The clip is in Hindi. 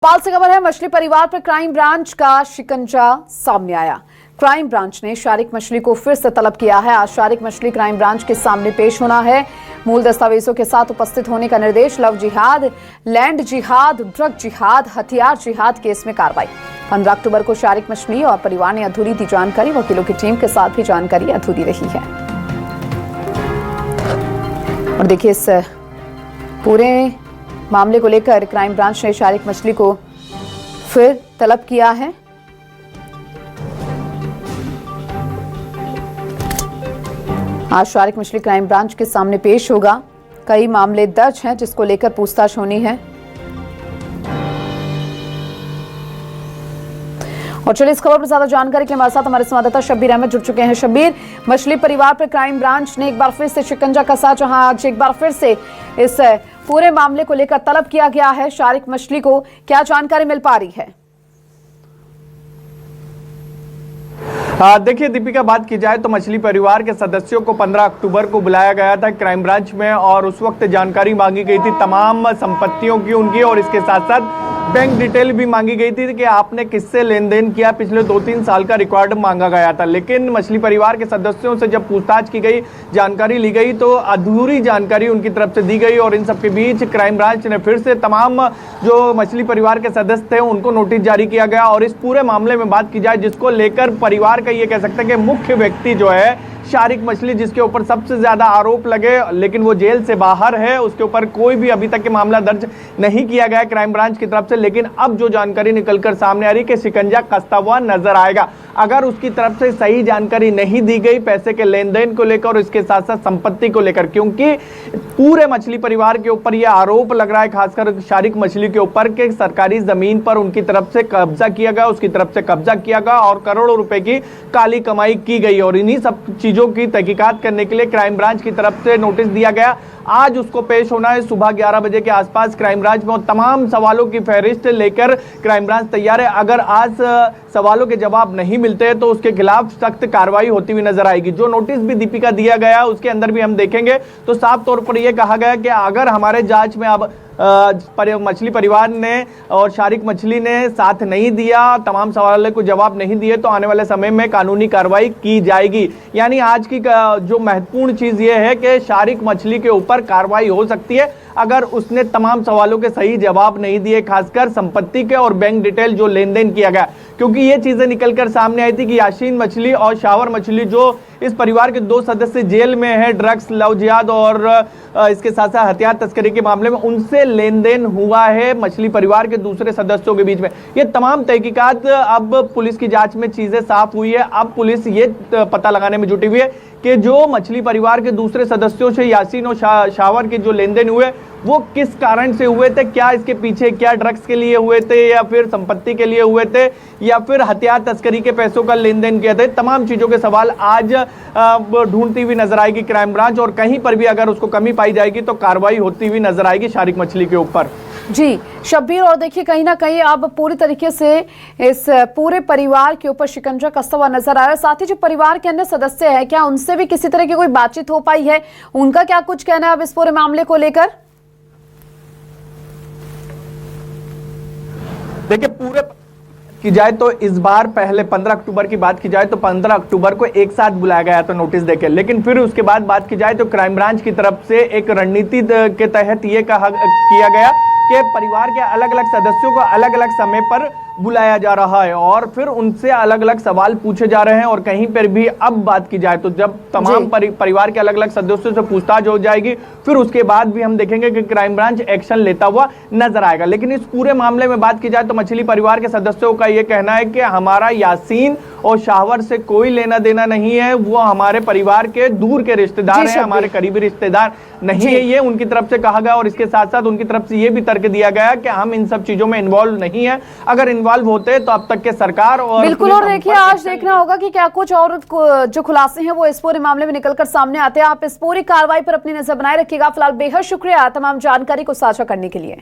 भोपाल से खबर है, मछली परिवार पर क्राइम ब्रांच का शिकंजा सामने आया। क्राइम ब्रांच ने शारिक मछली को फिर से तलब किया है। आज शारिक मछली क्राइम ब्रांच के सामने पेश होना है। मूल दस्तावेजों के साथ उपस्थित होने का निर्देश। लव जिहाद, लैंड जिहाद, ड्रग जिहाद, हथियार जिहाद केस में कार्रवाई। 15 अक्टूबर को शारिक मछली और परिवार ने अधूरी दी जानकारी। वकीलों की टीम के साथ भी जानकारी अधूरी रही है। और देखिए, इस पूरे मामले को लेकर क्राइम ब्रांच ने शारिक मछली को फिर तलब किया है। आज शारिक मछली क्राइम ब्रांच के सामने पेश होगा। कई मामले दर्ज हैं जिसको लेकर पूछताछ होनी है। और चलिए, इस खबर पर ज्यादा जानकारी के लिए हमारे साथ हमारे संवाददाता शब्बीर अहमद जुड़ चुके हैं। शब्बीर, मछली परिवार पर क्राइम ब्रांच ने एक बार फिर से शिकंजा कसा, जहां आज एक बार फिर से इस पूरे मामले को लेकर तलब किया गया है शारिक मछली को। क्या जानकारी मिल पा रही है? देखिए दीपिका, बात की जाए तो मछली परिवार के सदस्यों को 15 अक्टूबर को बुलाया गया था क्राइम ब्रांच में, और उस वक्त जानकारी मांगी गई थी तमाम संपत्तियों की उनकी, और इसके साथ साथ बैंक डिटेल भी मांगी गई थी कि आपने किससे लेन देन किया। पिछले 2-3 साल का रिकॉर्ड मांगा गया था, लेकिन मछली परिवार के सदस्यों से जब पूछताछ की गई, जानकारी ली गई, तो अधूरी जानकारी उनकी तरफ से दी गई। और इन सबके बीच क्राइम ब्रांच ने फिर से तमाम जो मछली परिवार के सदस्य थे उनको नोटिस जारी किया गया। और इस पूरे मामले में बात की जाए, जिसको लेकर परिवार का ये कह सकते हैं कि मुख्य व्यक्ति जो है शारिक मछली, जिसके ऊपर सबसे ज्यादा आरोप लगे, लेकिन वो जेल से बाहर है, उसके ऊपर कोई भी अभी तक के मामला दर्ज नहीं किया गया क्राइम ब्रांच की तरफ से। लेकिन अब जो जानकारी निकलकर सामने आ रही है कि शिकंजा कसता हुआ नजर आएगा अगर उसकी तरफ से सही जानकारी नहीं दी गई पैसे के लेन देन को लेकर और इसके साथ साथ संपत्ति को लेकर, क्योंकि पूरे मछली परिवार के ऊपर यह आरोप लग रहा है, खासकर शारिक मछली के ऊपर, कि सरकारी जमीन पर उनकी तरफ से कब्जा किया गया, उसकी तरफ से कब्जा किया गया और करोड़ों रुपए की काली कमाई की गई। और इन्हीं सब चीजों की तहकीकात करने के लिए क्राइम ब्रांच की तरफ से नोटिस दिया गया। आज उसको पेश होना है सुबह 11 बजे के आसपास क्राइम ब्रांच में, और तमाम सवालों की फहरिस्त लेकर क्राइम ब्रांच तैयार है। अगर आज सवालों के जवाब नहीं मिलते हैं तो उसके खिलाफ सख्त कार्रवाई होती हुई नजर आएगी। जो नोटिस भी दीपिका दिया गया उसके अंदर भी हम देखेंगे तो साफ तौर पर यह कहा गया कि अगर हमारे जांच में अब मछली परिवार ने और शारिक मछली ने साथ नहीं दिया, तमाम सवालों को जवाब नहीं दिए, तो आने वाले समय में कानूनी कार्रवाई की जाएगी। यानी आज की जो महत्वपूर्ण चीज ये है कि शारिक मछली के ऊपर कार्रवाई हो सकती है अगर उसने तमाम सवालों के सही जवाब नहीं दिए, खासकर संपत्ति के और बैंक डिटेल जो लेन देन किया गया। क्योंकि ये चीजें निकलकर सामने आई थी कि यासीन मछली और शावर मछली, जो इस परिवार के 2 सदस्य जेल में है ड्रग्स, लव जिहाद और इसके साथ साथ हथियार तस्करी के मामले में, उनसे लेन देन हुआ है मछली परिवार के दूसरे सदस्यों के बीच में। ये तमाम तहकीकात अब पुलिस की जांच में चीजें साफ हुई है। अब पुलिस ये पता लगाने में जुटी हुई है कि जो मछली परिवार के दूसरे सदस्यों से यासीन और शावर के जो लेन देन हुए वो किस कारण से हुए थे, क्या इसके पीछे, क्या ड्रग्स के लिए हुए थे या फिर संपत्ति के लिए हुए थे या फिर हथियार तस्करी के पैसों का लेन देन किया था। तमाम चीजों के सवाल आज ढूंढती हुई नजर आएगी क्राइम ब्रांच, और कहीं पर भी अगर उसको कमी पाई जाएगी तो कार्रवाई होती हुई नजर आएगी शारिक मछली के ऊपर। जी शब्बीर, और देखिए कहीं ना कहीं अब पूरी तरीके से इस पूरे परिवार के ऊपर शिकंजा कसता हुआ नजर आ रहा है। साथ ही जो परिवार के अन्य सदस्य हैं, क्या उनसे भी किसी तरह की कोई बातचीत हो पाई है? उनका क्या कुछ कहना है अब इस पूरे मामले को लेकर? देखिए, पूरे की जाए तो इस बार पहले 15 अक्टूबर की बात की जाए तो 15 अक्टूबर को एक साथ बुलाया गया था नोटिस देके, लेकिन फिर उसके बाद बात की जाए तो क्राइम ब्रांच की तरफ से एक रणनीति के तहत ये किया गया कि परिवार के अलग अलग सदस्यों को अलग अलग समय पर बुलाया जा रहा है और फिर उनसे अलग अलग सवाल पूछे जा रहे हैं। और कहीं पर भी अब बात की जाए तो जब तमाम परिवार के अलग अलग सदस्यों से पूछताछ हो जाएगी, फिर उसके बाद भी हम देखेंगे कि क्राइम ब्रांच एक्शन लेता हुआ नजर आएगा। लेकिन इस पूरे मामले में बात की जाए तो मछली परिवार के सदस्यों का यह कहना है कि हमारा यासीन और शावर से कोई लेना देना नहीं है, वो हमारे परिवार के दूर के रिश्तेदार हैं, हमारे करीबी रिश्तेदार नहीं है, ये उनकी तरफ से कहा गया। और इसके साथ साथ उनकी तरफ से ये भी तर्क दिया गया कि हम इन सब चीजों में इन्वॉल्व नहीं है, अगर इन्वॉल्व होते तो अब तक के सरकार और बिल्कुल। और देखिए, आज देखना होगा कि क्या कुछ और जो खुलासे हैं वो इस पूरे मामले में निकलकर सामने आते हैं। आप इस पूरी कार्रवाई पर अपनी नजर बनाए रखिएगा। फिलहाल बेहद शुक्रिया तमाम जानकारी को साझा करने के लिए।